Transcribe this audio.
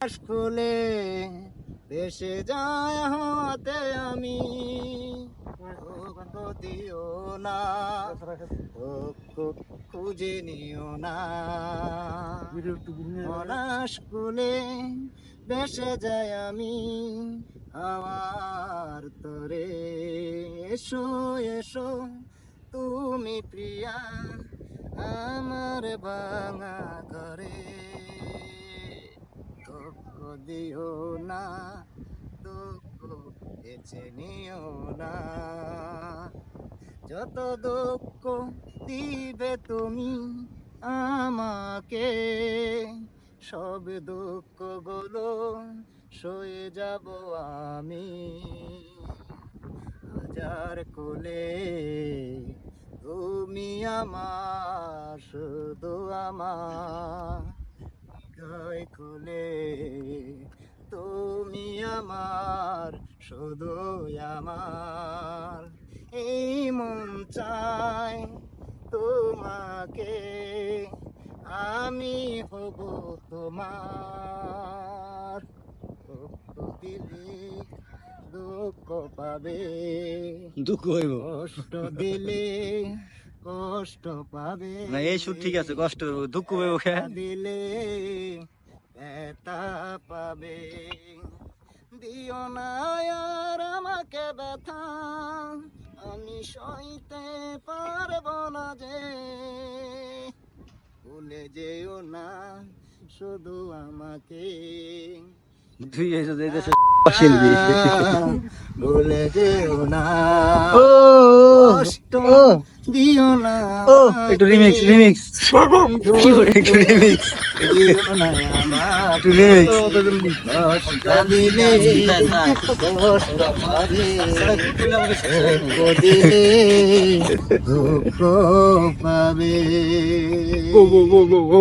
খুলে দেশে যায় হতে আমি দিও না খুঁজে নিও না মনাস খুলে দেশে যায় আমি আমার তরে এসো এসো তুমি প্রিয়া আমার ভাঙা করে দুঃখ দিও না দুঃখ বেছে নিও না যত দুঃখ দিবে তুমি আমাকে সব দুঃখ গুলো সয়ে যাব আমি হাজার কোলে তুমি আমার শুধু আমার গায় কোলে তুমি আমার শুধু আমার এই মন চায় তোমাকে আমি হব তোমার দিলে দুঃখ পাবে দুঃখ হইব কষ্ট দিলে কষ্ট পাবে না এই সুর ঠিক আছে কষ্ট দুঃখ হইব দিলে ব্যথা পাবে দিও না আর আমাকে ব্যথা আমি সইতে পারবো না যে ভুলে যেও না শুধু আমাকে তুই এসে দেশে শিল্পী ভুলে যেও না ও কষ্ট দিও না একটু রিমিক্স একটু রিমিক্স দিও না আমার একটু রিমিক্স কষ্ট দিলে কষ্ট পাবে দিলে দুঃখ পাবে গো